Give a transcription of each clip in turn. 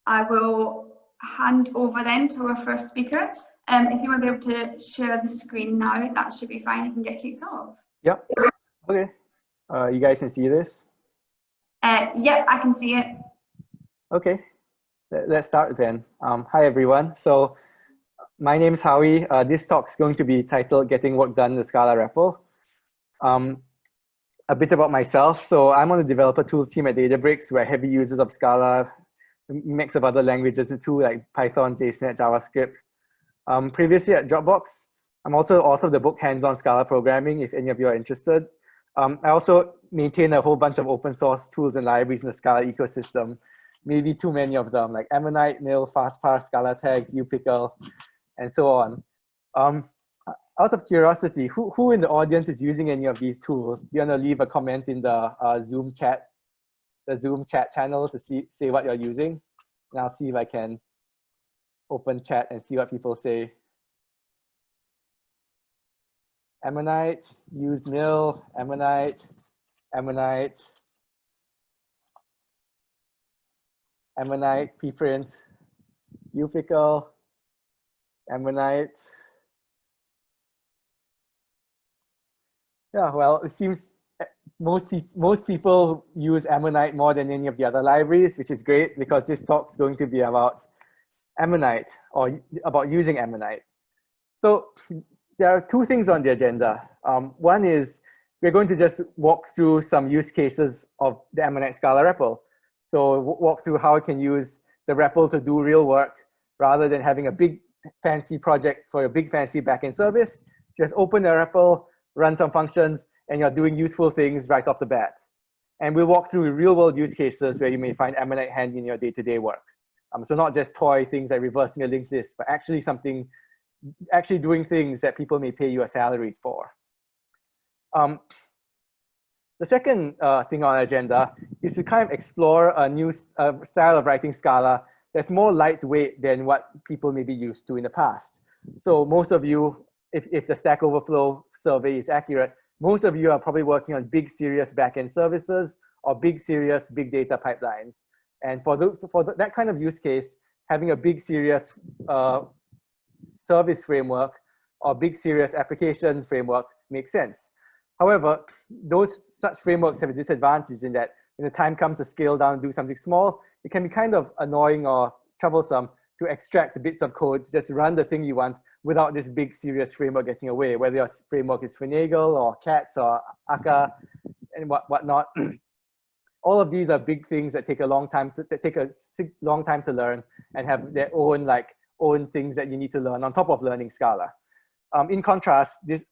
I will hand over then to our first speaker. If you want to be able to share the screen now, that should be fine. You can get kicked off. Yep. Okay. You guys can see this? Yeah, I can see it. Okay. Let's start then. Hi, everyone. So my name is Haoyi. This talk is going to be titled Getting Work Done in the Scala REPL. A bit about myself. So I'm on the developer tools team at Databricks. We're heavy users of Scala, a mix of other languages too, like Python, JSON, JavaScript. Previously at Dropbox, I'm also author of the book Hands-on Scala Programming, if any of you are interested. I also maintain a whole bunch of open source tools and libraries in the Scala ecosystem, maybe too many of them, like Ammonite, Nil, FastParse, Scala Tags, uPickle, and so on. Out of curiosity, who in the audience is using any of these tools? Do you want to leave a comment in the Zoom chat channel to say what you're using? And I'll see if I can open chat and see what people say. Ammonite, use Nil, Ammonite, preprint, uPickle, Ammonite. Yeah, well, it seems most people use Ammonite more than any of the other libraries, which is great because this talk is going to be about Ammonite, or about using Ammonite. So there are two things on the agenda. One is we're going to just walk through some use cases of the Ammonite Scala REPL. So walk through how it can use the REPL to do real work rather than having a big fancy project for a big fancy backend service. Just open the REPL, run some functions, and you're doing useful things right off the bat. And we'll walk through real world use cases where you may find Ammonite handy in your day-to-day work. So not just toy things like reversing a linked list, but actually doing things that people may pay you a salary for. The second thing on our agenda is to kind of explore a new style of writing Scala that's more lightweight than what people may be used to in the past. So most of you, if the Stack Overflow survey is accurate, most of you are probably working on big, serious backend services or big, serious big data pipelines. And for that kind of use case, having a big, serious service framework or big, serious application framework makes sense. However, such frameworks have a disadvantage in that when the time comes to scale down and do something small, it can be kind of annoying or troublesome to extract the bits of code to just run the thing you want without this big, serious framework getting away, whether your framework is Finagle or CATS or Akka and whatnot. All of these are big things that take a long time to learn and have their own things that you need to learn on top of learning Scala. In contrast, this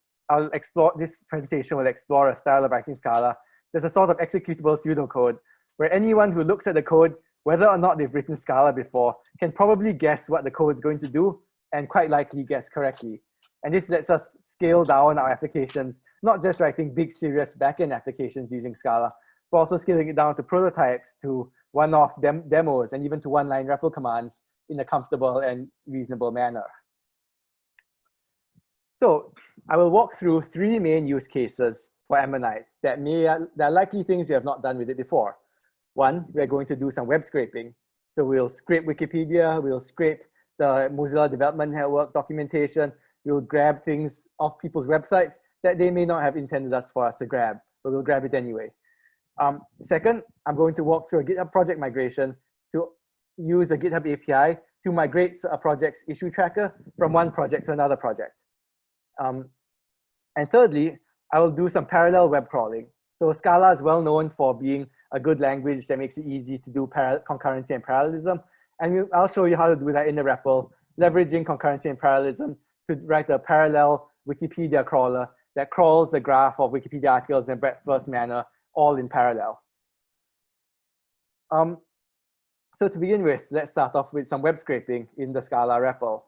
presentation will explore a style of writing Scala. There's a sort of executable pseudocode where anyone who looks at the code, whether or not they've written Scala before, can probably guess what the code is going to do and quite likely guess correctly. And this lets us scale down our applications, not just writing big, serious backend applications using Scala, but also scaling it down to prototypes, to one-off demos, and even to one-line REPL commands in a comfortable and reasonable manner. So I will walk through three main use cases for Ammonite that are likely things you have not done with it before. One, we're going to do some web scraping. So we'll scrape Wikipedia, we'll scrape the Mozilla Development Network documentation, we'll grab things off people's websites that they may not have intended us for us to grab, but we'll grab it anyway. Second, I'm going to walk through a GitHub project migration to use a GitHub API to migrate a project's issue tracker from one project to another project. And thirdly, I will do some parallel web crawling. So Scala is well known for being a good language that makes it easy to do concurrency and parallelism. And I'll show you how to do that in the REPL, leveraging concurrency and parallelism to write a parallel Wikipedia crawler that crawls the graph of Wikipedia articles in a breadth-first manner, all in parallel. So to begin with, let's start off with some web scraping in the Scala REPL.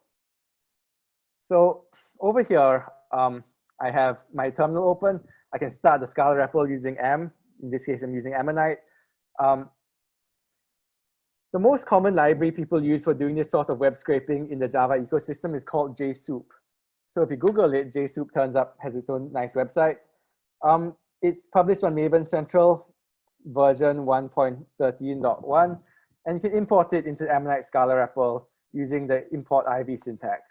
So over here, I have my terminal open. I can start the Scala REPL using am. In this case, I'm using Ammonite. The most common library people use for doing this sort of web scraping in the Java ecosystem is called JSoup. So if you Google it, JSoup turns up, has its own nice website. It's published on Maven Central version 1.13.1. And you can import it into Ammonite Scala REPL using the import IV syntax.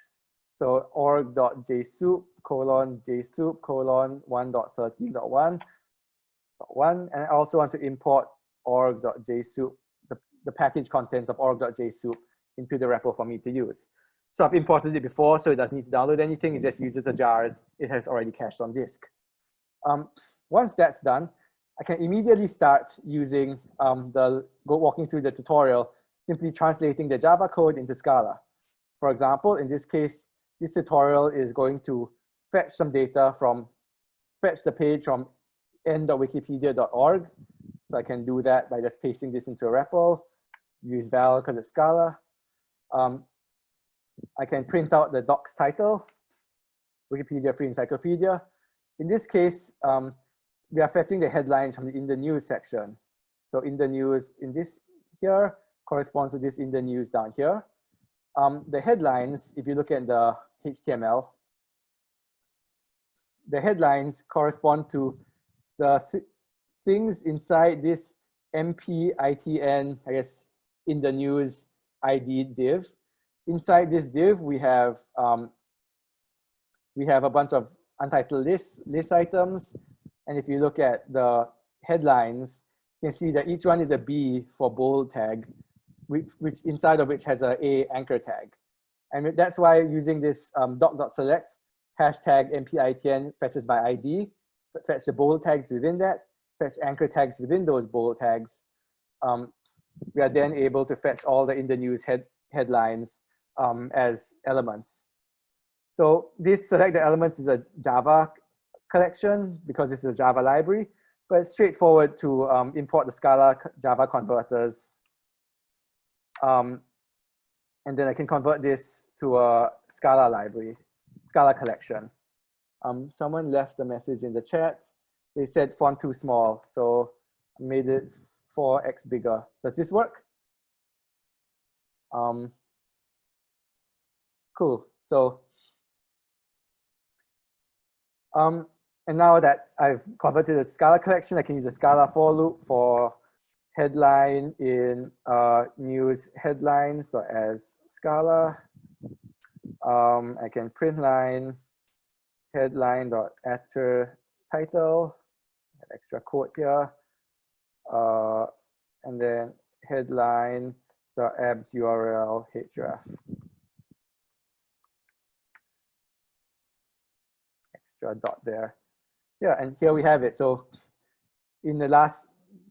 So org.jsoup:1.13.1.1. And I also want to import org.jsoup, the package contents of org.jsoup into the REPL for me to use. So I've imported it before, so it doesn't need to download anything. It just uses the jars it has already cached on disk. Once that's done, I can immediately start using walking through the tutorial, simply translating the Java code into Scala. For example, in this case, this tutorial is going to fetch some data fetch the page from n.wikipedia.org. So I can do that by just pasting this into a REPL, use val because it's Scala. I can print out the docs title, Wikipedia Free Encyclopedia. In this case, we are fetching the headlines from the in the news section. So in the news in this here corresponds to this in the news down here. The headlines, if you look at the HTML, the headlines correspond to the things inside this MPITN, I guess, in the news ID div. Inside this div, we have a bunch of untitled list items. And if you look at the headlines, you can see that each one is a B for bold tag, which inside of which has a anchor tag. And that's why using this doc.select hashtag MPITN fetches by ID, fetch the bold tags within that, fetch anchor tags within those bold tags. We are then able to fetch all the in the news headlines as elements. So this select the elements is a Java collection because it's a Java library, but it's straightforward to import the Scala Java converters. And then I can convert this to a Scala library, Scala collection. Someone left a message in the chat. They said font too small, so I made it 4x bigger. Does this work? Cool. So, and now that I've converted the Scala collection, I can use the Scala for loop for headline in news headlines as Scala. I can print line headline.after title, extra quote here, and then headline.abs URL href. Extra dot there. Yeah, and here we have it. So in the last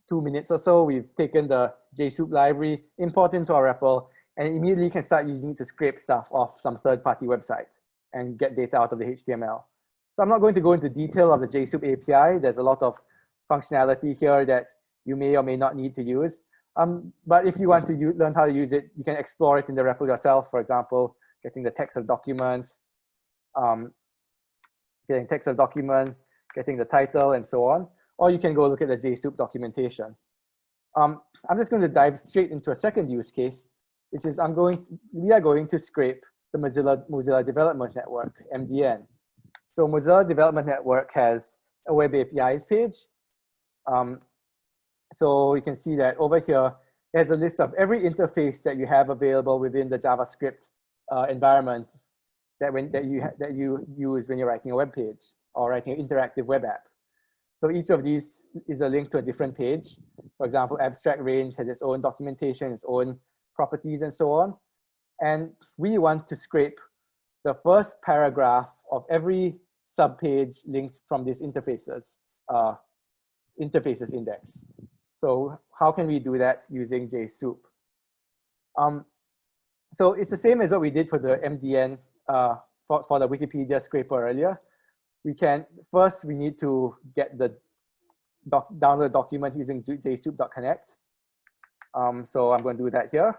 2 minutes or so, we've taken the JSoup library, import into our REPL, and immediately can start using it to scrape stuff off some third-party website and get data out of the HTML. So I'm not going to go into detail of the JSoup API. There's a lot of functionality here that you may or may not need to use. But if you want to learn how to use it, you can explore it in the REPL yourself. For example, getting the text of document, getting text of document, getting the title, and so on. Or you can go look at the JSoup documentation. I'm just going to dive straight into a second use case, which is we are going to scrape the Mozilla Development Network, MDN. So Mozilla Development Network has a web APIs page. So you can see that over here, there's a list of every interface that you have available within the JavaScript environment that you use when you're writing a web page or writing an interactive web app. So each of these is a link to a different page. For example, abstract range has its own documentation, its own properties, and so on. And we want to scrape the first paragraph of every subpage linked from this interfaces index. So how can we do that using JSoup? So it's the same as what we did for the MDN for the Wikipedia scraper earlier. We need to get the download document using jsoup.connect. So I'm going to do that here.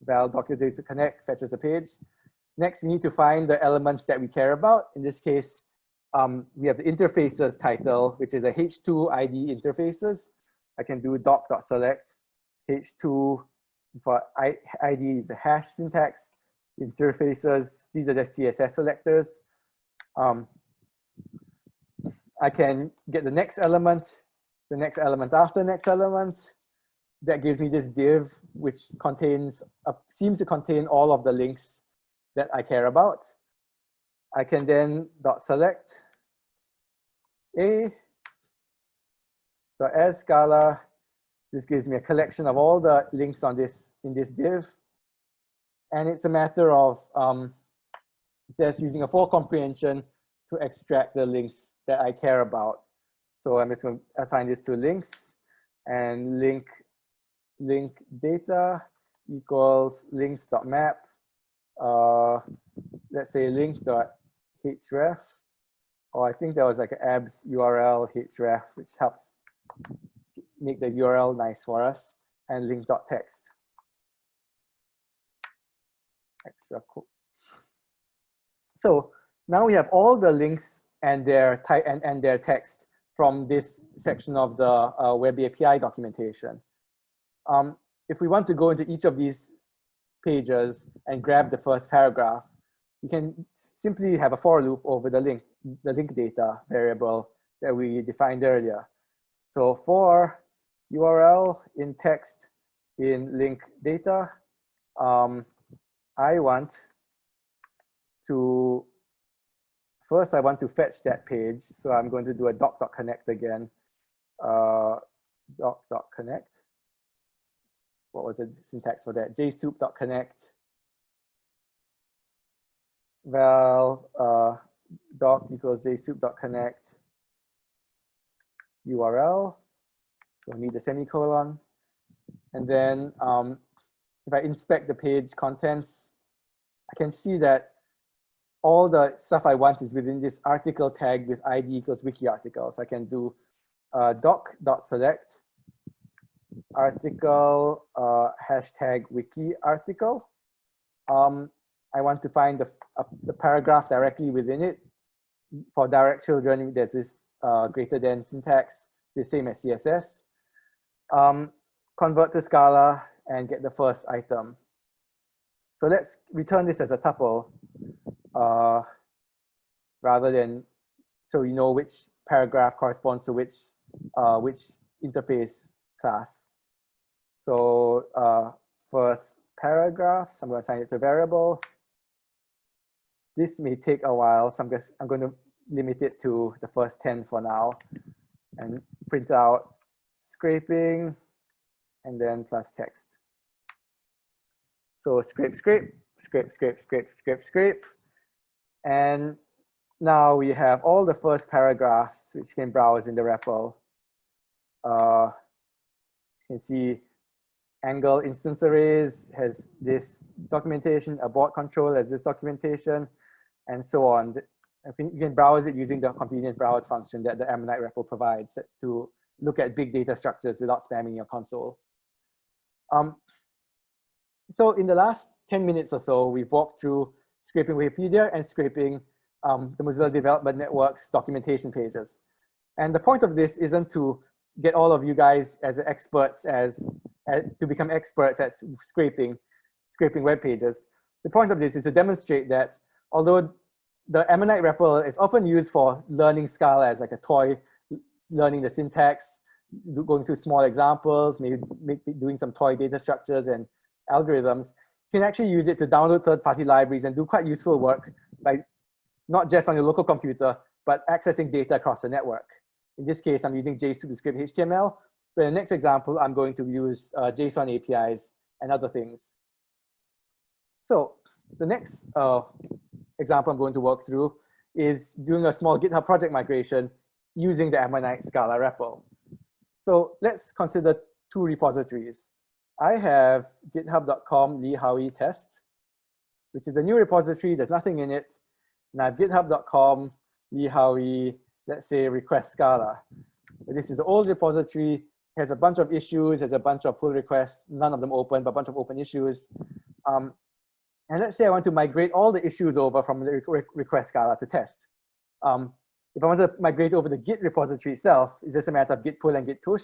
Val doc.jsoup.connect fetches the page. Next, we need to find the elements that we care about. In this case, we have the interfaces title, which is a H2 ID interfaces. I can do doc.select H2 for ID is a hash syntax. Interfaces, these are the CSS selectors. I can get the next element after next element. That gives me this div which contains seems to contain all of the links that I care about. I can then .select A. So as Scala, this gives me a collection of all the links on this in this div, and it's a matter of just using a for comprehension to extract the links that I care about. So I'm just going to assign this to links, and link data equals links.map. Let's say link.href, or I think there was like an abs URL href, which helps make the URL nice for us, and link.text. Extra cool. So now we have all the links and their type and their text from this section of the Web API documentation. If we want to go into each of these pages and grab the first paragraph, we can simply have a for loop over the link data variable that we defined earlier. So for URL in text in link data, I want to fetch that page. So I'm going to do a doc.connect again. Doc.connect. What was the syntax for that? jsoup.connect. Val doc equals jsoup.connect URL. We'll need a semicolon. And then if I inspect the page contents, I can see that all the stuff I want is within this article tag with ID equals wiki article. So I can do doc.select article hashtag wiki article. I want to find the paragraph directly within it. For direct children, there's this greater than syntax, the same as CSS. Convert to Scala and get the first item. So let's return this as a tuple rather than, so you know which paragraph corresponds to which interface class. So first paragraph, so I'm going to assign it to a variable. This may take a while, so I'm going to limit it to the first 10 for now, and print out scraping and then plus text. So scrape, and now we have all the first paragraphs which can browse in the REPL. You can see angle instance arrays has this documentation, abort control has this documentation, and so on. You can browse it using the convenient browse function that the Ammonite REPL provides to look at big data structures without spamming your console. So in the last 10 minutes or so, we've walked through scraping Wikipedia and scraping the Mozilla Development Network's documentation pages. And the point of this isn't to get all of you guys as experts to become experts at scraping web pages. The point of this is to demonstrate that although the Ammonite REPL is often used for learning Scala as like a toy, learning the syntax, going through small examples, maybe doing some toy data structures and algorithms, you can actually use it to download third-party libraries and do quite useful work, like not just on your local computer, but accessing data across the network. In this case, I'm using JSoup to script HTML. But in the next example, I'm going to use JSON APIs and other things. So the next example I'm going to walk through is doing a small GitHub project migration using the Ammonite Scala REPL. So let's consider two repositories. I have github.com Haoyi test, which is a new repository. There's nothing in it. And I have github.com Haoyi, let's say, request Scala. This is the old repository. It has a bunch of issues. There's a bunch of pull requests, none of them open, but a bunch of open issues. And let's say I want to migrate all the issues over from the request Scala to test. If I want to migrate over the Git repository itself, it's just a matter of git pull and git push.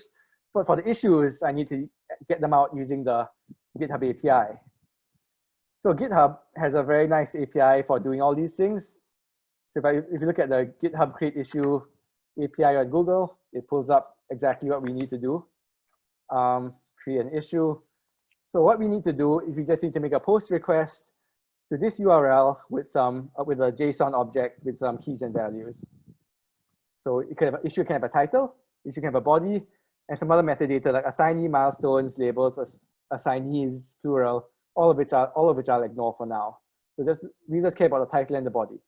But for the issues, I need to get them out using the GitHub API. So GitHub has a very nice API for doing all these things. So if you look at the GitHub create issue API on Google, it pulls up exactly what we need to do. Create an issue, So what we need to do is we just need to make a post request to this URL with a JSON object with some keys and values. So it can have, issue can have a title, issue can have a body, and some other metadata like assignee, milestones, labels, assignees, plural, all of which I'll ignore for now. So we just care about the title and the body.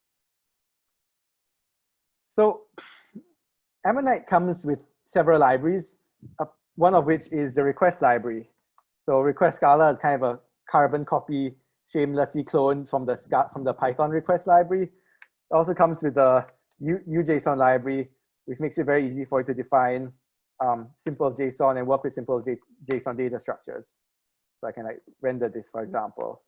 So Ammonite comes with several libraries, one of which is the request library. So request Scala is kind of a carbon copy, shamelessly cloned from the Python request library. It also comes with the UJSON library, which makes it very easy for you to define simple JSON and work with simple JSON data structures. So I can like render this, for example.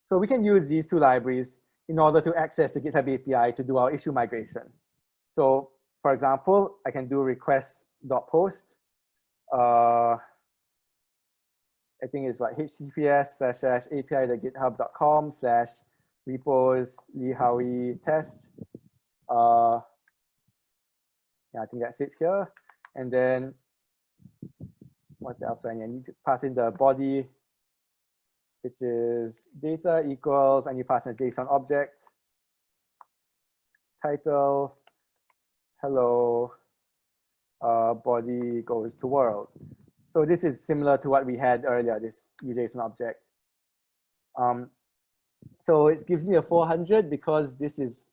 So we can use these two libraries in order to access the GitHub API to do our issue migration. So for example, I can do request.post. I think it's what https://api.github.com/repos Haoyi test. Yeah, I think that's it here. And then what else do I need? I need to pass in the body, which is data equals, and you pass in a JSON object. Title, hello, body goes to world. So this is similar to what we had earlier, this JSON object. So it gives me a 400 because this is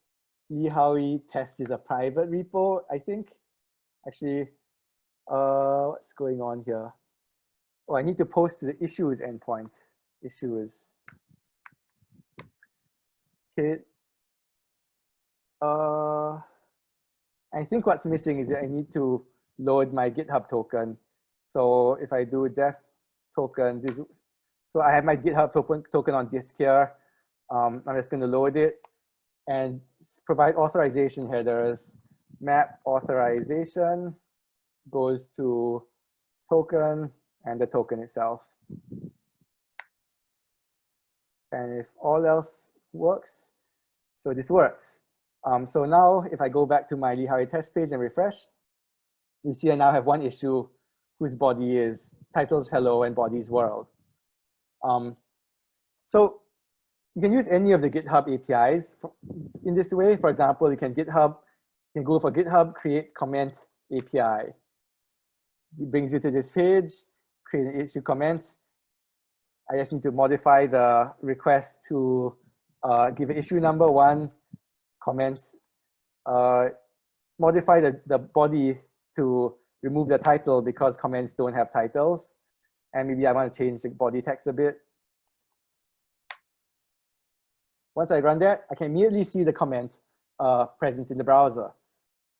Haoyi test is a private repo, I think. Actually, what's going on here? Oh, I need to post to the issues endpoint. Issues. Okay. I think what's missing is that I need to load my GitHub token. So if I do def token, so I have my GitHub token on disk here. I'm just going to load it and provide authorization headers. Map authorization goes to token and the token itself. And if all else works, so this works. So now if I go back to my Haoyi test page and refresh, you see I now have one issue whose body is titles hello and body is world. So you can use any of the GitHub APIs in this way. For example, you can go for GitHub, create comment API. It brings you to this page, create an issue comment. I just need to modify the request to give an issue number 1, comments, modify the body to remove the title because comments don't have titles. And maybe I want to change the body text a bit. Once I run that, I can immediately see the comment present in the browser.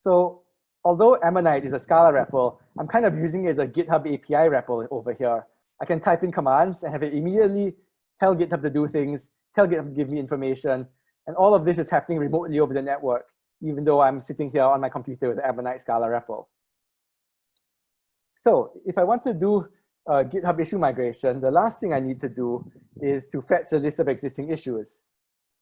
So although Ammonite is a Scala REPL, I'm kind of using it as a GitHub API REPL over here. I can type in commands and have it immediately tell GitHub to do things, tell GitHub to give me information. And all of this is happening remotely over the network, even though I'm sitting here on my computer with the Ammonite Scala REPL. So if I want to do GitHub issue migration, the last thing I need to do is to fetch a list of existing issues.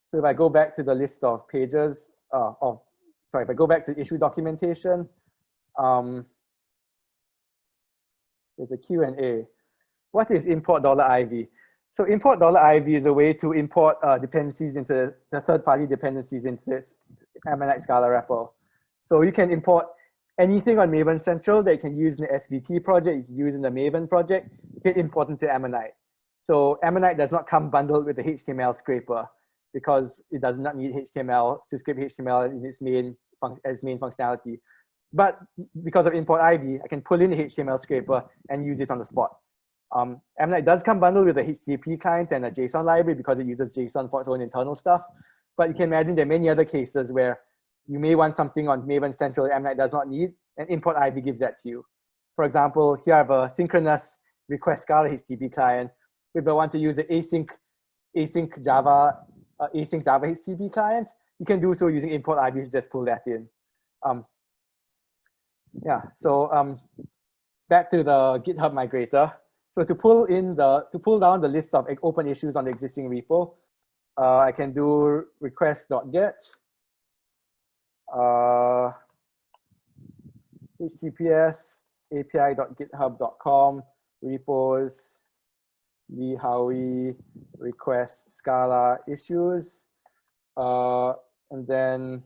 So if I go back to the list of pages, if I go back to issue documentation, there's a Q&A. What is import $iv? So import $iv is a way to import dependencies into the third-party dependencies into this Ammonite Scala REPL. So you can import anything on Maven Central that you can use in the SVT project, you can use in the Maven project, get import into Ammonite. So Ammonite does not come bundled with the HTML scraper because it does not need HTML to scrape HTML in its main functionality. But because of import IV, I can pull in the HTML scraper and use it on the spot. Ammonite does come bundled with a HTTP client and a JSON library because it uses JSON for its own internal stuff. But you can imagine there are many other cases where you may want something on Maven Central that Ammonite does not need, and import IV gives that to you. For example, here I have a synchronous request Scala HTTP client. If I want to use the async Java HTTP client, you can do so using import IV to just pull that in. Back to the GitHub migrator. So to pull down the list of open issues on the existing repo, I can do request.get https api.github.com, repos, Haoyi, request Scala issues. And then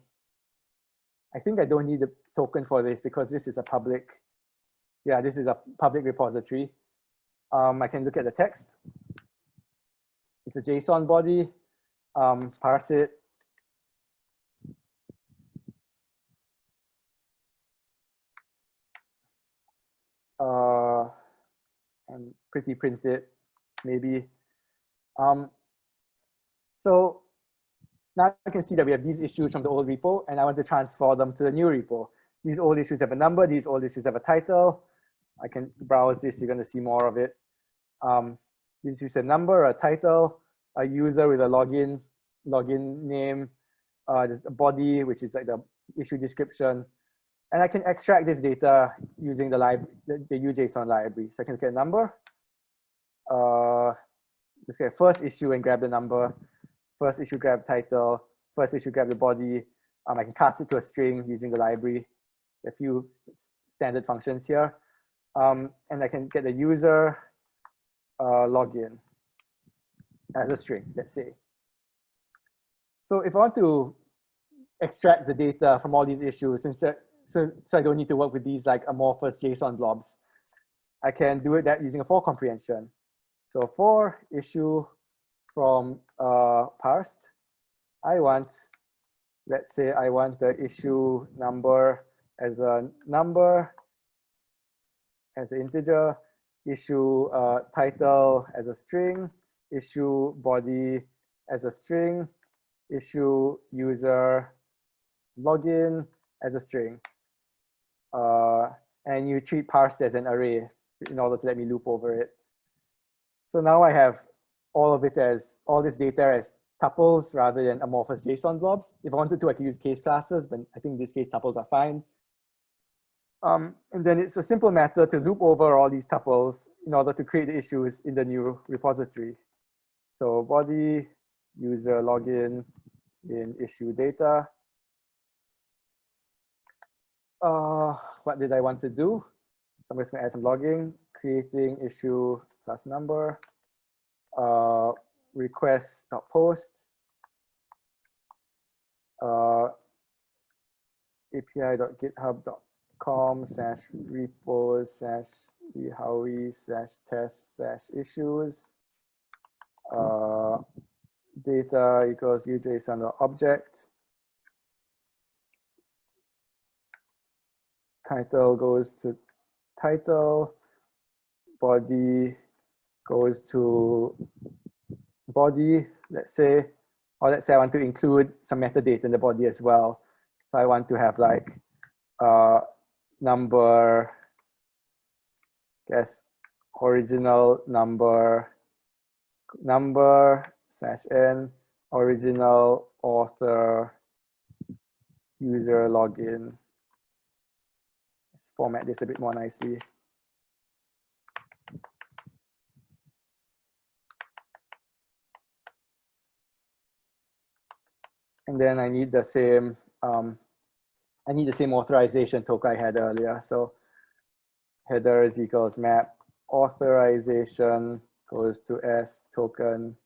I think I don't need a token for this because this is a public, yeah, this is a public repository. I can look at the text. It's a JSON body, parse it. And pretty print it, maybe. So now you can see that we have these issues from the old repo, and I want to transfer them to the new repo. These old issues have a number, these old issues have a title. I can browse this, you're going to see more of it. These issues have a number, a title, a user with a login name, there's a body, which is like the issue description. And I can extract this data using the UJSON library. So I can get a number, let's get first issue and grab the number, first issue grab title, first issue grab the body. I can cast it to a string using the library. A few standard functions here. And I can get the user login as a string, let's say. So if I want to extract the data from all these issues, so I don't need to work with these like amorphous JSON blobs, I can do that using a for comprehension. So for issue from parsed, let's say I want the issue number as a number, as an integer, issue title as a string, issue body as a string, issue user login as a string. And you treat parsed as an array in order to let me loop over it. So now I have all this data as tuples rather than amorphous JSON blobs. If I wanted to, I could use case classes, but I think in this case tuples are fine. And then it's a simple matter to loop over all these tuples in order to create the issues in the new repository. So body, user login in issue data. What did I want to do? So I'm just going to add some logging, creating issue plus number, request.post, api.github.com/repos/Haoyi/test/issues, data equals UJSON.object. Title goes to title, body goes to body, let's say, or let's say I want to include some metadata in the body as well. So I want to have like number, original number /n, original author, user login. Let's format this a bit more nicely. And then I need the same authorization token I had earlier. So header is equals map authorization goes to s token.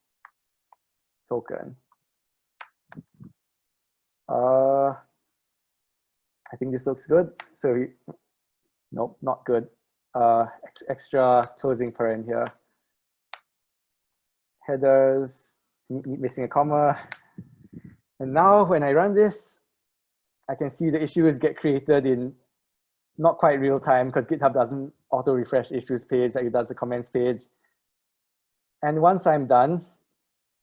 I think this looks good. So nope, not good. Extra closing paren here. Headers, missing a comma. And now when I run this, I can see the issues get created in not quite real time because GitHub doesn't auto refresh issues page like it does the comments page. And once I'm done,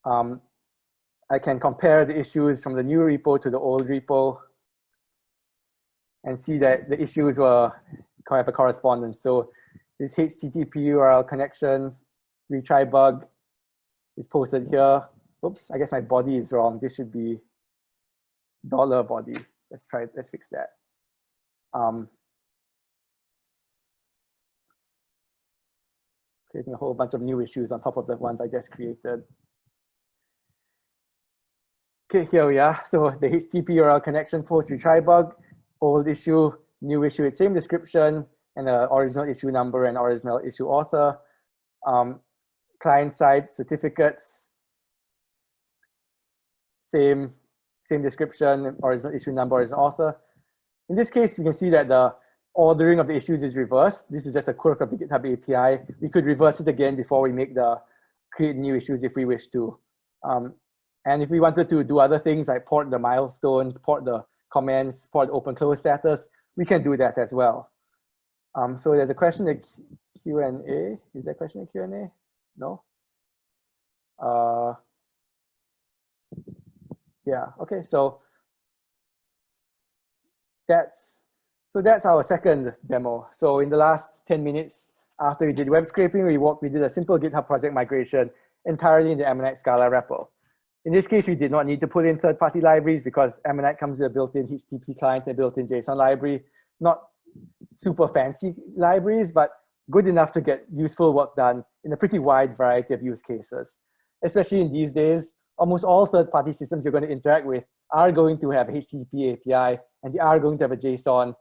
I can compare the issues from the new repo to the old repo and see that the issues have a correspondence. So this HTTP URL connection retry bug is posted here. Oops, I guess my body is wrong. This should be $body. Let's fix that. Creating a whole bunch of new issues on top of the ones I just created. Okay, here we are. So the HTTP URL connection post retry bug, old issue, new issue, it's same description, and the original issue number and original issue author. Client side certificates, same description, original issue number, original author. In this case, you can see that the ordering of the issues is reversed. This is just a quirk of the GitHub API. We could reverse it again before we make the create new issues if we wish to. And if we wanted to do other things like port the milestones, port the comments, port open close status, we can do that as well. So there's a question in Q&A. Is there a question in Q&A? No? Yeah, okay, so that's our second demo. So in the last 10 minutes after we did web scraping, we did a simple GitHub project migration entirely in the Ammonite Scala REPL. In this case, we did not need to put in third-party libraries because Ammonite comes with a built-in HTTP client and a built-in JSON library. Not super fancy libraries, but good enough to get useful work done in a pretty wide variety of use cases. Especially in these days, almost all third-party systems you're going to interact with are going to have HTTP API, and they are going to have a JSON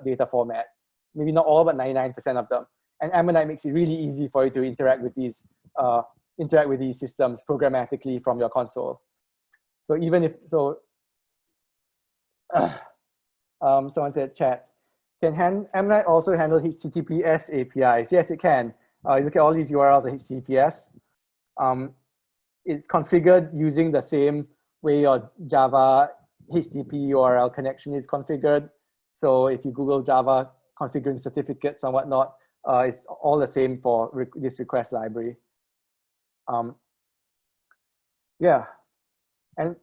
data format. Maybe not all, but 99% of them. And Ammonite makes it really easy for you to interact with these systems programmatically from your console. So even if someone said chat, can Ammonite also handle HTTPS APIs? Yes, it can. You look at all these URLs at HTTPS. It's configured using the same way your Java HTTP URL connection is configured. So if you Google Java configuring certificates and whatnot, it's all the same for this request library. Yeah, and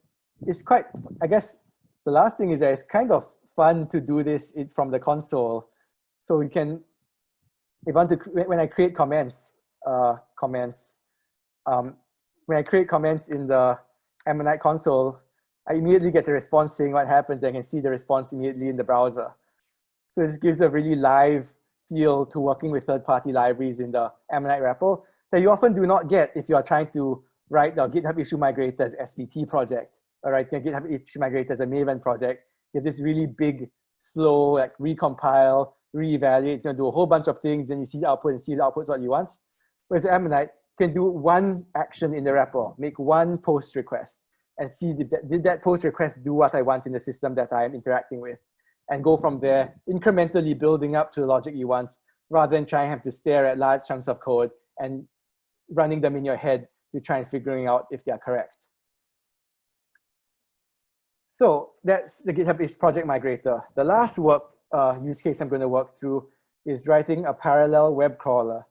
it's quite, I guess the last thing is that it's kind of fun to do this from the console. So we can, when I create comments, when I create comments in the Ammonite console, I immediately get the response saying what happens. I can see the response immediately in the browser. So this gives a really live feel to working with third-party libraries in the Ammonite REPL that you often do not get if you are trying to write the GitHub Issue Migrator as SVT project, or write the GitHub Issue Migrator as a Maven project. You have this really big, slow, like recompile, reevaluate, it's going to do a whole bunch of things, then you see the output and see the output's what you want. Whereas Ammonite can do one action in the REPL, make one post request, and see did that post request do what I want in the system that I am interacting with, and go from there, incrementally building up to the logic you want, rather than trying to have to stare at large chunks of code and running them in your head to try and figuring out if they are correct. So that's the GitHub project migrator. The last use case I'm going to work through is writing a parallel web crawler.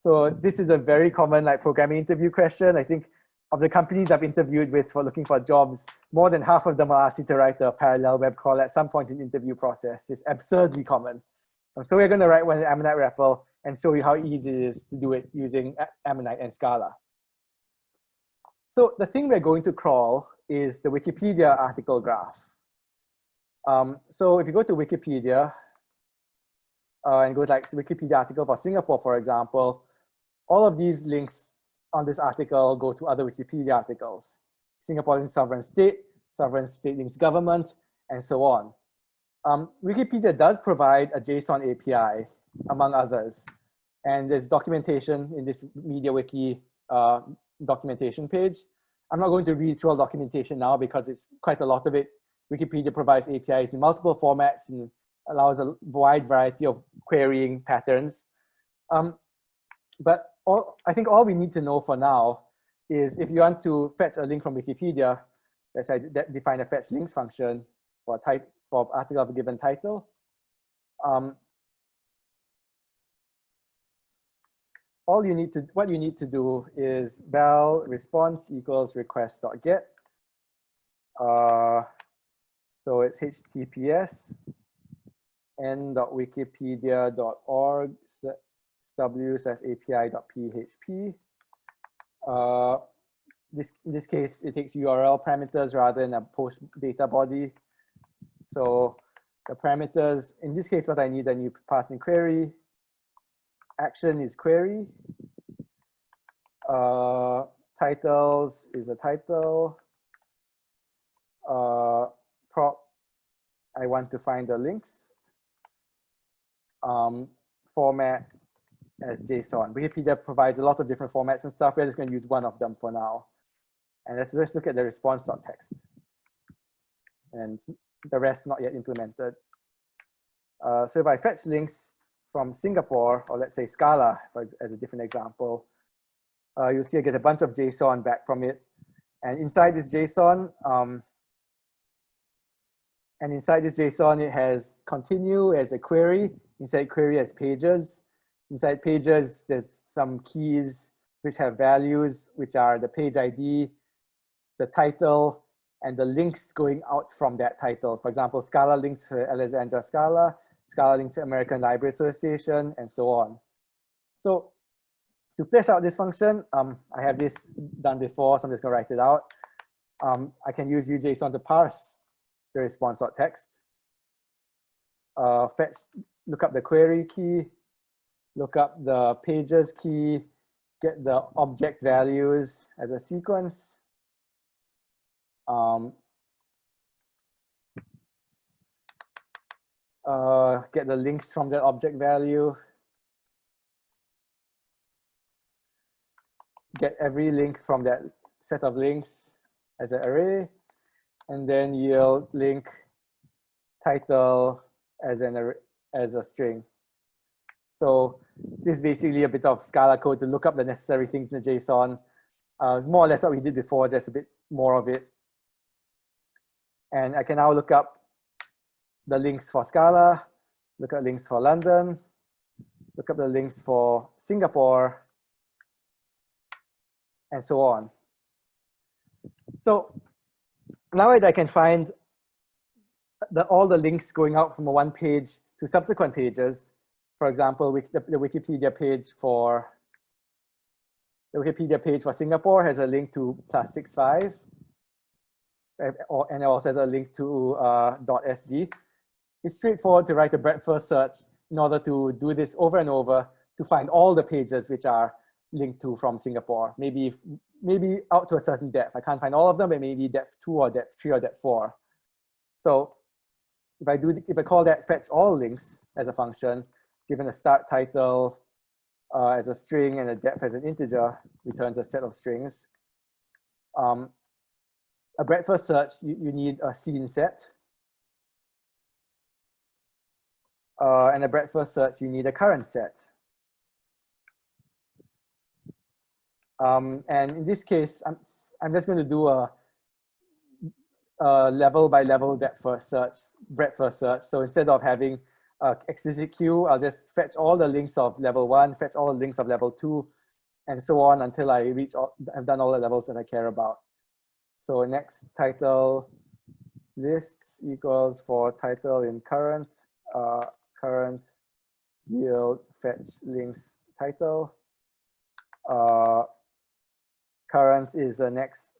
So this is a very common programming interview question. I think of the companies I've interviewed with for looking for jobs, more than half of them will ask you to write a parallel web crawler at some point in the interview process. It's absurdly common. So we're going to write one in Ammonite REPL and show you how easy it is to do it using Ammonite and Scala. So the thing we're going to crawl is the Wikipedia article graph. So if you go to Wikipedia and go to Wikipedia article for Singapore, for example, all of these links on this article go to other Wikipedia articles. Singapore links sovereign state links government, and so on. Wikipedia does provide a JSON API, among others. And there's documentation in this MediaWiki documentation page. I'm not going to read through all documentation now because it's quite a lot of it. Wikipedia provides APIs in multiple formats and allows a wide variety of querying patterns. But I think all we need to know for now is if you want to fetch a link from Wikipedia, let's say define a fetch links function for article of a given title. What you need to do is val response equals request.get. So it's https n.wikipedia.org/w/api.php. In this case, it takes URL parameters rather than a post data body. So the parameters, in this case, what I need pass in query. Action is query. Titles is a title. Prop, I want to find the links. format as JSON. Wikipedia provides a lot of different formats and stuff. We're just going to use one of them for now. And let's look at the response.txt. And the rest not yet implemented. So if I fetch links from Singapore, or let's say Scala as a different example, you'll see I get a bunch of JSON back from it. And inside this JSON, it has continue as a query. Inside query as pages. Inside pages, there's some keys which have values, which are the page ID, the title, and the links going out from that title. For example, Scala links to Alexandra Scala, Scala links to American Library Association, and so on. So to flesh out this function, I have this done before, so I'm just going to write it out. I can use UJSON to parse the response.txt, look up the query key, look up the pages key, get the object values as a sequence. Get the links from that object value. Get every link from that set of links as an array, and then yield link title as a string. So this is basically a bit of Scala code to look up the necessary things in the JSON. More or less what we did before, just a bit more of it. And I can now look up the links for Scala, look at links for London, look up the links for Singapore, and so on. So now that I can find all the links going out from one page to subsequent pages, for example, the Wikipedia page for Singapore has a link to +65, and it also has a link to .sg. It's straightforward to write a breadth-first search in order to do this over and over to find all the pages which are linked to from Singapore. Maybe out to a certain depth. I can't find all of them, but maybe depth 2 or depth 3 or depth 4. So if I call that fetch all links as a function, given a start title as a string and a depth as an integer, returns a set of strings. A breadth-first search, you need a scene set. And a breadth-first search, you need a current set. And in this case, I'm just going to do a level by level breadth-first search. So instead of having explicit queue, I'll just fetch all the links of level 1, fetch all the links of level 2, and so on until I've done all the levels that I care about. So next title lists equals for title in current yield fetch links title. Current is the next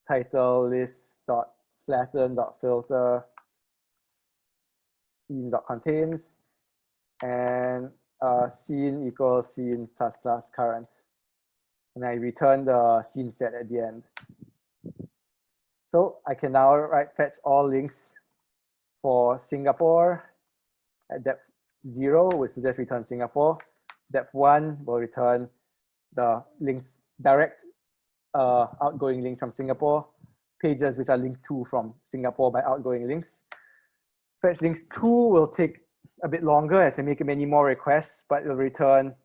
title list dot flatten dot filter scene dot contains, and scene equals scene plus current, and I return the scene set at the end. So I can now fetch all links for Singapore at depth 0, which will just return Singapore. Depth 1 will return the links direct outgoing link from Singapore, pages which are linked to from Singapore by outgoing links. Fetch links 2 will take a bit longer as I make many more requests, but it will return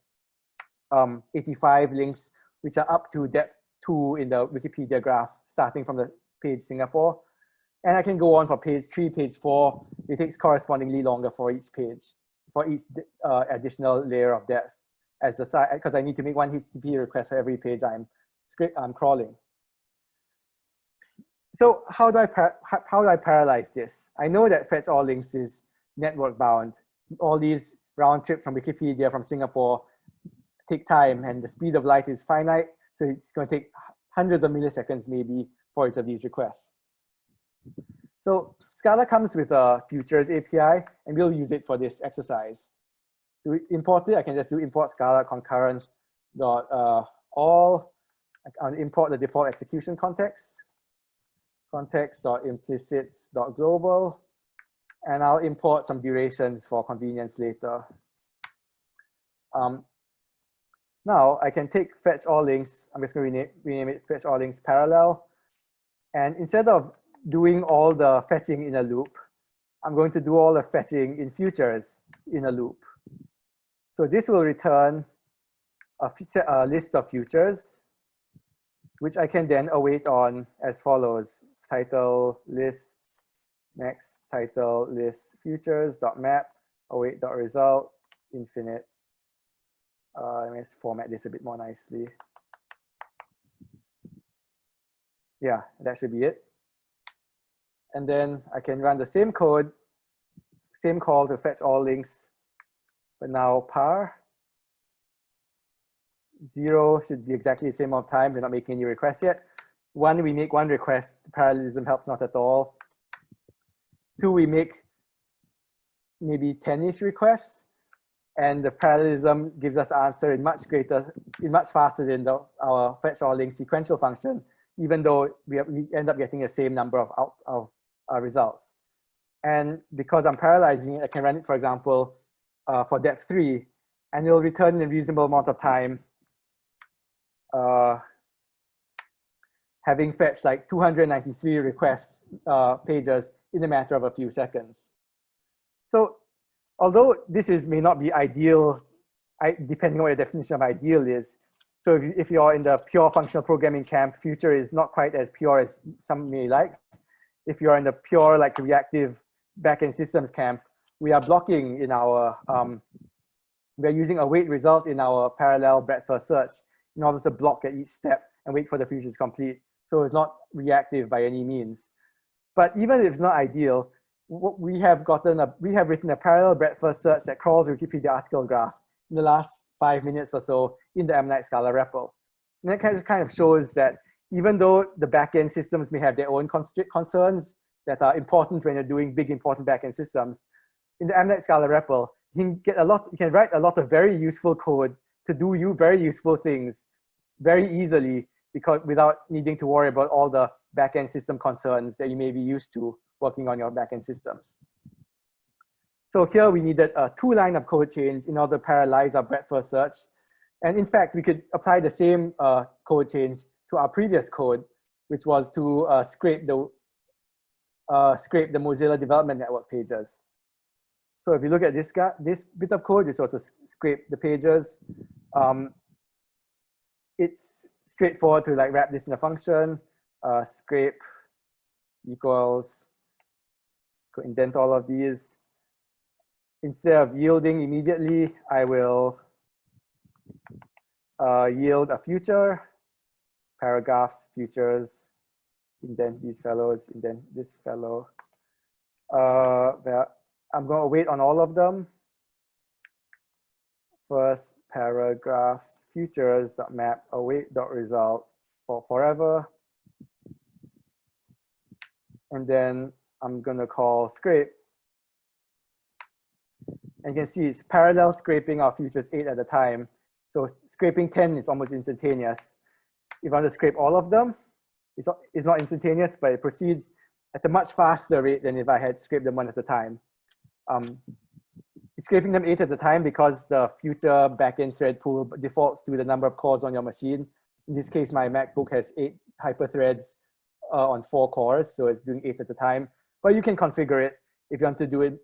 85 links which are up to depth 2 in the Wikipedia graph, starting from the page Singapore. And I can go on for page 3, page 4. It takes correspondingly longer for each page, for each additional layer of depth, as the side, because I need to make one HTTP request for every page I'm crawling. So how do I parallelize this? I know that fetch all links is network bound. All these round trips from Wikipedia from Singapore take time, and the speed of light is finite, so it's going to take hundreds of milliseconds maybe for each of these requests. So Scala comes with a futures API, and we'll use it for this exercise. To import it, I can just do import Scala concurrent dot all. I'll import the default execution context dot implicit dot global, and I'll import some durations for convenience later. Now I can take fetch all links. I'm just going to rename it fetch all links parallel. And instead of doing all the fetching in a loop, I'm going to do all the fetching in futures in a loop. So this will return a list of futures, which I can then await on as follows: title list next title list futures dot map await dot result infinite. Let me format this a bit more nicely. Yeah, that should be it. And then I can run the same code, same call to fetch all links, but now par 0 should be exactly the same amount of time. We're not making any requests yet. 1, we make 1 request. The parallelism helps not at all. 2, we make maybe 10-ish requests, and the parallelism gives us answer in much faster than our fetch all link sequential function, even though we end up getting the same number of results. And because I'm parallelizing it, I can run it, for example, for depth 3, and it'll return in a reasonable amount of time, having fetched like 293 request pages in a matter of a few seconds. So although this may not be ideal, depending on what your definition of ideal is. So if you're in the pure functional programming camp, future is not quite as pure as some may like. If you're in the pure like reactive backend systems camp, we are blocking in our, we're using await result in our parallel breadth first search in order to block at each step and wait for the futures complete. So it's not reactive by any means. But even if it's not ideal, we have written a parallel breadth first search that crawls the Wikipedia article graph in the last 5 minutes or so in the M-Night Scala REPL. And that kind of shows that even though the backend systems may have their own concerns that are important when you're doing big important backend systems, in the M-Night Scala REPL, you can write a lot of very useful code to do very useful things very easily, because without needing to worry about all the backend system concerns that you may be used to working on your backend systems. So here we needed a 2-line of code change in order to parallelize our breadth first search. And in fact, we could apply the same code change to our previous code, which was to scrape the Mozilla Development Network pages. So if you look at this bit of code, it's also scrape the pages. It's straightforward to like wrap this in a function. Scrape equals, go indent all of these. Instead of yielding immediately, I will yield a future, paragraphs, futures, indent these fellows, indent this fellow. I'm going to wait on all of them. First, paragraphs, futures.map await.result for forever. And then I'm going to call scrape. And you can see it's parallel scraping our futures 8 at a time. So scraping 10 is almost instantaneous. If I want to scrape all of them, it's not instantaneous, but it proceeds at a much faster rate than if I had scraped them 1 at a time. It's scraping them 8 at a time because the future backend thread pool defaults to the number of cores on your machine. In this case, my MacBook has 8 hyperthreads on 4 cores, so it's doing 8 at a time. But you can configure it if you want to do it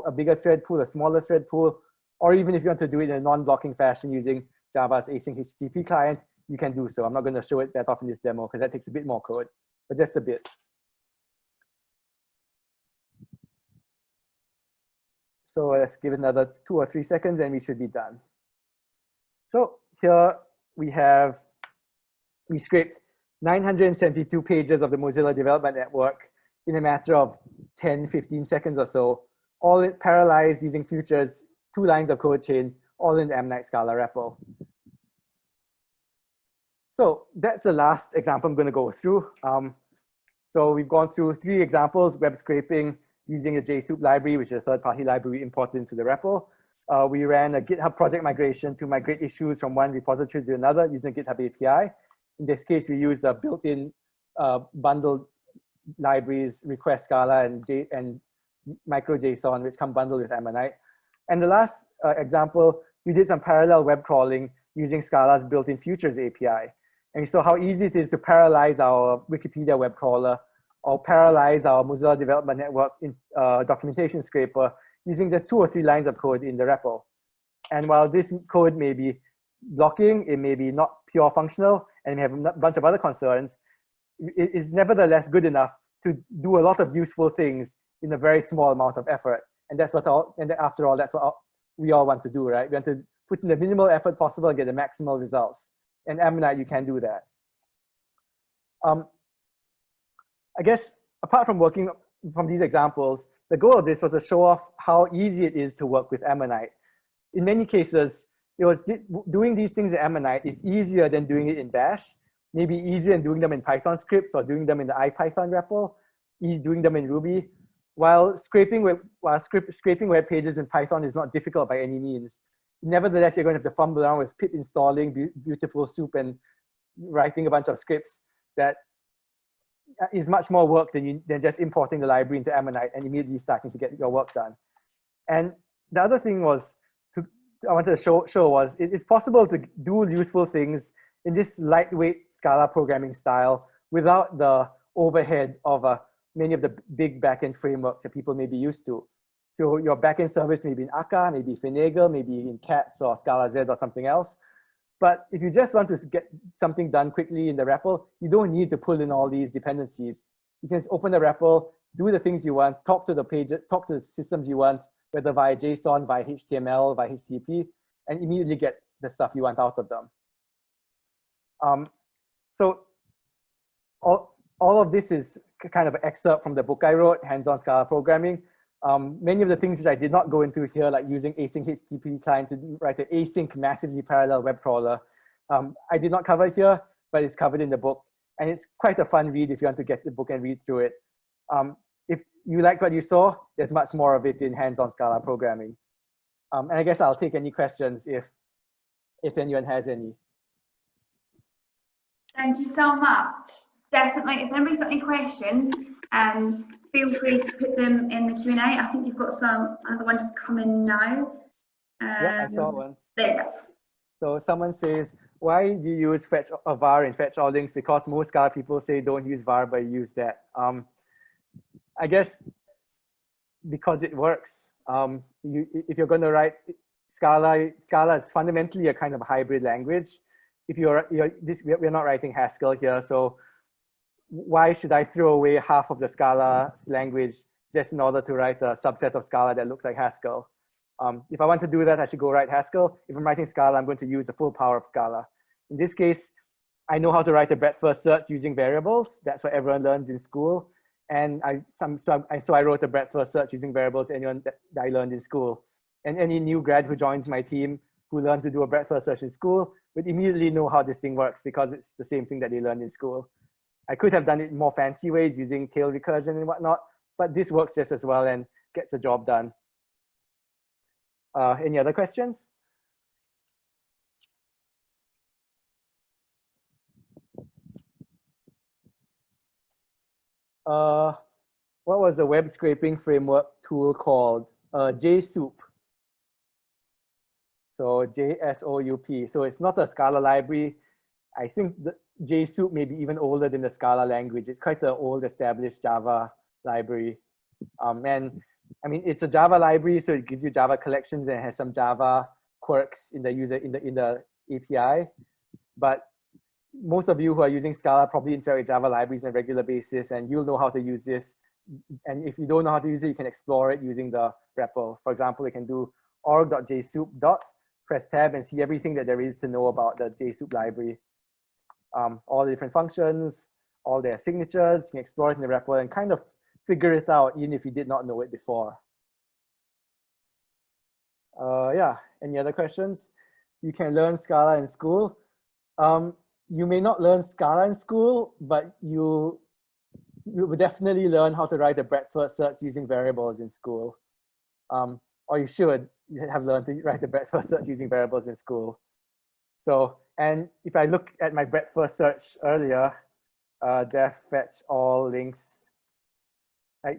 a bigger thread pool, a smaller thread pool, or even if you want to do it in a non-blocking fashion using Java's async HTTP client, you can do so. I'm not going to show it that off in this demo because that takes a bit more code, but just a bit. So let's give it another 2 or 3 seconds and we should be done. So here we scraped 972 pages of the Mozilla Development Network in a matter of 10, 15 seconds or so, all parallelized using futures, 2 lines of code change, all in the M-Night Scala REPL. So that's the last example I'm going to go through. So we've gone through 3 examples: web scraping using the JSoup library, which is a third-party library imported into the REPL. We ran a GitHub project migration to migrate issues from one repository to another using the GitHub API. In this case, we used the built-in bundled libraries, request Scala and micro JSON, which come bundled with Ammonite. And the last example we did some parallel web crawling using Scala's built-in Futures API. And we saw how easy it is to parallelize our Wikipedia web crawler or parallelize our Mozilla Development Network documentation scraper using just 2 or 3 lines of code in the REPL. And while this code may be blocking, it may be not pure functional, and may have a bunch of other concerns, it is nevertheless good enough to do a lot of useful things in a very small amount of effort. And that's what after all, that's what we all want to do, right? We want to put in the minimal effort possible and get the maximal results. And Ammonite, you can do that. I guess apart from working from these examples, the goal of this was to show off how easy it is to work with Ammonite. In many cases, doing these things in Ammonite is easier than doing it in Bash, maybe easier than doing them in Python scripts or doing them in the IPython REPL, doing them in Ruby. While scraping web pages in Python is not difficult by any means, nevertheless, you're going to have to fumble around with pip installing beautiful soup and writing a bunch of scripts that is much more work than just importing the library into Ammonite and immediately starting to get your work done. And the other thing I wanted to show was it's possible to do useful things in this lightweight Scala programming style without the overhead of many of the big backend frameworks that people may be used to. So your backend service may be in Akka, maybe Finagle, maybe in Cats or Scala Z or something else. But if you just want to get something done quickly in the REPL, you don't need to pull in all these dependencies. You can just open the REPL, do the things you want, talk to the pages, talk to the systems you want, whether via JSON, via HTML, via HTTP, and immediately get the stuff you want out of them. So all of this is kind of an excerpt from the book I wrote, Hands-on Scala Programming. Many of the things which I did not go into here, like using async HTTP client to write an async massively parallel web crawler, I did not cover here, but it's covered in the book. And it's quite a fun read if you want to get the book and read through it. If you liked what you saw, there's much more of it in Hands-on Scala Programming. And I guess I'll take any questions if anyone has any. Thank you so much. Definitely, if anybody's got any questions, feel free to put them in the Q&A. I think you've got another one just coming now. Yeah, I saw one. There you go. So someone says, why do you use fetch var and fetch all links? Because most Scala people say don't use var, but use that. I guess because it works. If you're going to write Scala is fundamentally a kind of hybrid language. If we're not writing Haskell here, so why should I throw away half of the Scala language just in order to write a subset of Scala that looks like Haskell? If I want to do that, I should go write Haskell. If I'm writing Scala, I'm going to use the full power of Scala. In this case, I know how to write a breadth-first search using variables. That's what everyone learns in school. And so I wrote a breadth-first search using variables, anyone that I learned in school. And any new grad who joins my team who learned to do a breadth-first search in school would immediately know how this thing works because it's the same thing that they learned in school. I could have done it in more fancy ways using tail recursion and whatnot, but this works just as well and gets the job done. Any other questions? What was the web scraping framework tool called? JSoup. So JSOUP. So it's not a Scala library. I think the JSoup may be even older than the Scala language. It's quite an old established Java library. And I mean, it's a Java library, so it gives you Java collections and has some Java quirks in the API. But most of you who are using Scala probably interact with Java libraries on a regular basis, and you'll know how to use this. And if you don't know how to use it, you can explore it using the REPL. For example, you can do org.jsoup. Press tab and see everything that there is to know about the JSoup library. All the different functions, all their signatures. You can explore it in the REPL and kind of figure it out even if you did not know it before. Yeah, any other questions? You can learn Scala in school. You may not learn Scala in school, but you will definitely learn how to write a breadth-first search using variables in school. Or you should have learned to write a breadth-first search using variables in school. So, and if I look at my breadth-first search earlier, def fetch all links.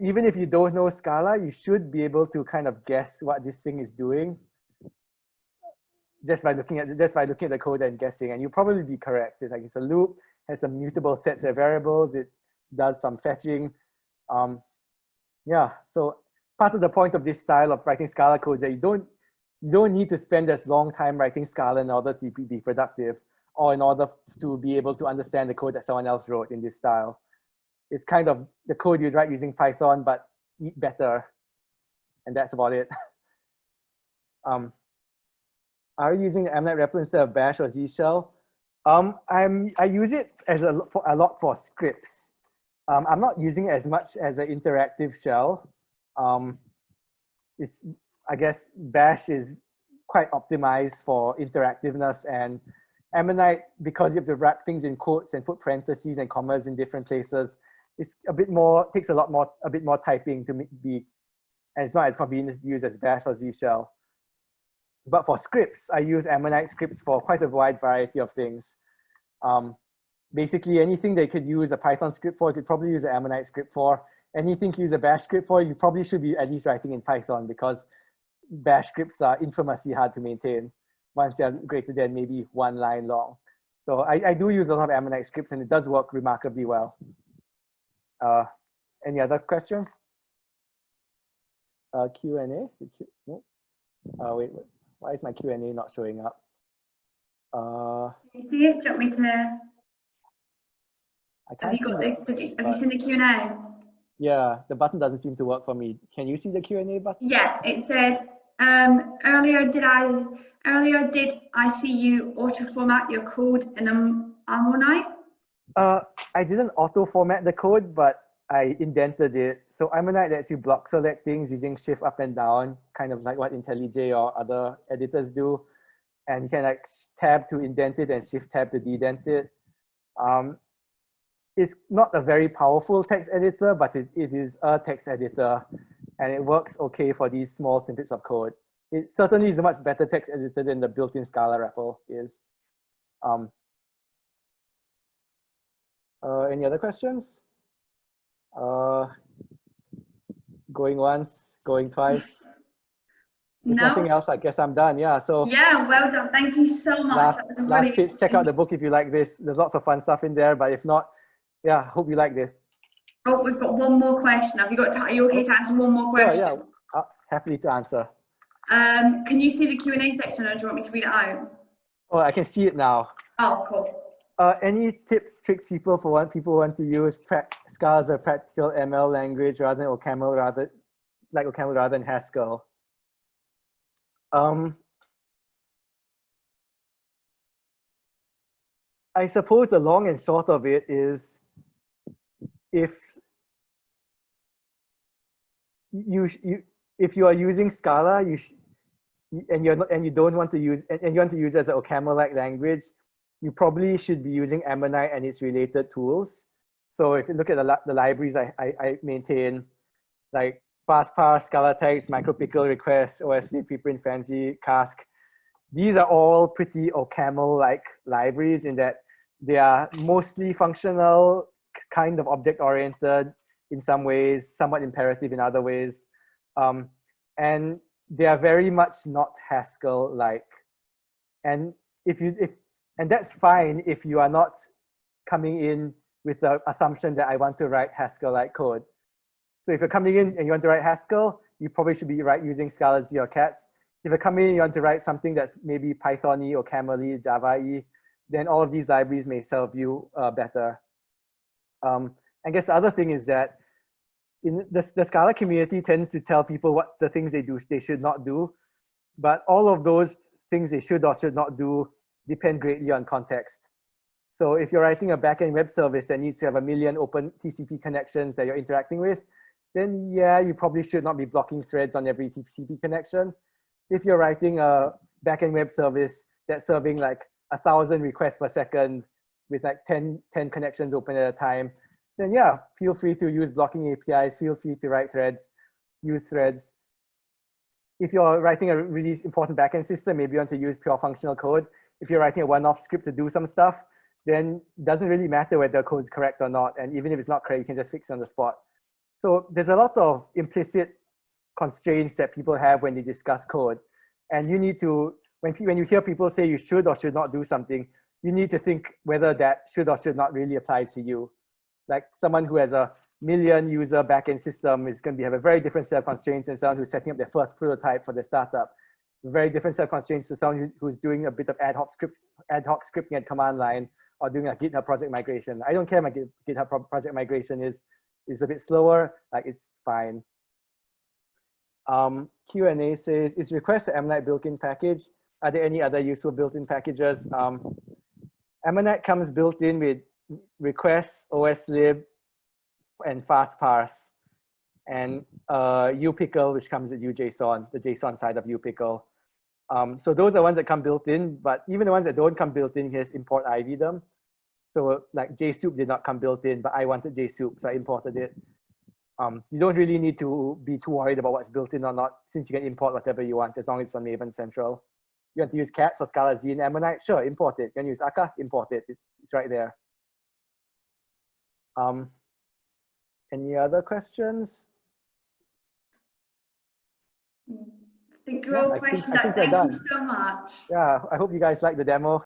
Even if you don't know Scala, you should be able to kind of guess what this thing is doing. just by looking at the code and guessing, and you'll probably be correct. It's like it's a loop, has some mutable sets of variables, it does some fetching. Yeah, so part of the point of this style of writing Scala code is that you don't need to spend as long time writing Scala in order to be productive, or in order to be able to understand the code that someone else wrote in this style. It's kind of the code you'd write using Python, but better, and that's about it. Are you using MNet REPL instead of Bash or Z Shell? I use it as a lot for scripts. I'm not using it as much as an interactive shell. I guess Bash is quite optimized for interactiveness, and MNet, because you have to wrap things in quotes and put parentheses and commas in different places, it's a bit more typing to be, and it's not as convenient to use as Bash or Z Shell. But for scripts, I use Ammonite scripts for quite a wide variety of things. Basically, anything they could use a Python script for, you could probably use an Ammonite script for. Anything you use a Bash script for, you probably should be at least writing in Python, because Bash scripts are infamously hard to maintain once they're greater than maybe 1 line long. So I do use a lot of Ammonite scripts, and it does work remarkably well. Any other questions? Q&A? No? Wait. Why is my Q&A not showing up? Can you see it? Do you want me to? Have you seen the Q&A? Yeah, the button doesn't seem to work for me. Can you see the Q&A button? Yeah, it said, earlier did I see you auto format your code in Ammonite? I didn't auto format the code, but I indented it. So Ammonite lets you block select things using shift up and down, kind of like what IntelliJ or other editors do. And you can like tab to indent it and shift tab to dedent it. It's not a very powerful text editor, but it is a text editor, and it works okay for these small snippets of code. It certainly is a much better text editor than the built-in Scala REPL is. Any other questions? Going once, going twice. If nothing else, I guess I'm done. Yeah. So yeah, well done. Thank you so much. Last pitch. Check out the book if you like this. There's lots of fun stuff in there. But if not, yeah, hope you like this. Oh, we've got one more question. Are you okay to answer one more question? Yeah. Happily to answer. Can you see the Q&A section, or do you want me to read it out? Oh, I can see it now. Oh, cool. Any tips, tricks people want to use Scala as a practical ML language rather than OCaml, rather than Haskell? I suppose the long and short of it is, if you are using Scala, and you want to use it as an OCaml-like language, you probably should be using Ammonite and its related tools. So if you look at the libraries I maintain, like FastParse, Scala Text, MicroPickle, Request, OSC, Preprint, Fancy, Cask, these are all pretty OCaml-like libraries in that they are mostly functional, kind of object-oriented in some ways, somewhat imperative in other ways. And they are very much not Haskell-like. And and that's fine if you are not coming in with the assumption that I want to write Haskell-like code. So if you're coming in and you want to write Haskell, you probably should be using Scala Z or Cats. If you're coming in and you want to write something that's maybe Python-y or Camel-y, Java-y, then all of these libraries may serve you better. I guess the other thing is that in the Scala community tends to tell people what the things they should not do, but all of those things they should or should not do depend greatly on context. So if you're writing a backend web service that needs to have 1 million open TCP connections that you're interacting with, then yeah, you probably should not be blocking threads on every TCP connection. If you're writing a backend web service that's serving like 1,000 requests per second with like 10 connections open at a time, then yeah, feel free to use blocking APIs, feel free to write threads, use threads. If you're writing a really important backend system, maybe you want to use pure functional code. If you're writing a one-off script to do some stuff, then it doesn't really matter whether the code is correct or not. And even if it's not correct, you can just fix it on the spot. So there's a lot of implicit constraints that people have when they discuss code. And you need to, when you hear people say you should or should not do something, you need to think whether that should or should not really apply to you. Like someone who has a million user backend system is going to have a very different set of constraints than someone who's setting up their first prototype for their startup. A very different set of constraints to someone who's doing a bit of ad hoc scripting at command line or doing a GitHub project migration. I don't care my GitHub project migration is a bit slower, like it's fine. Q&A says, is request to Ammonite built-in package? Are there any other useful built-in packages? Ammonite comes built in with requests, oslib, and fastparse, and upickle, which comes with UJSON, the JSON side of upickle. So those are ones that come built in, but even the ones that don't come built in, here's import IV them. So like JSoup did not come built in, but I wanted JSoup, so I imported it. You don't really need to be too worried about what's built in or not, since you can import whatever you want, as long as it's on Maven Central. You want to use cats or Scala Z and Ammonite? Sure, import it. You want to use Akka? Import it. It's right there. Any other questions? I think we're all questioned. Thank you so much. Yeah, I hope you guys like the demo.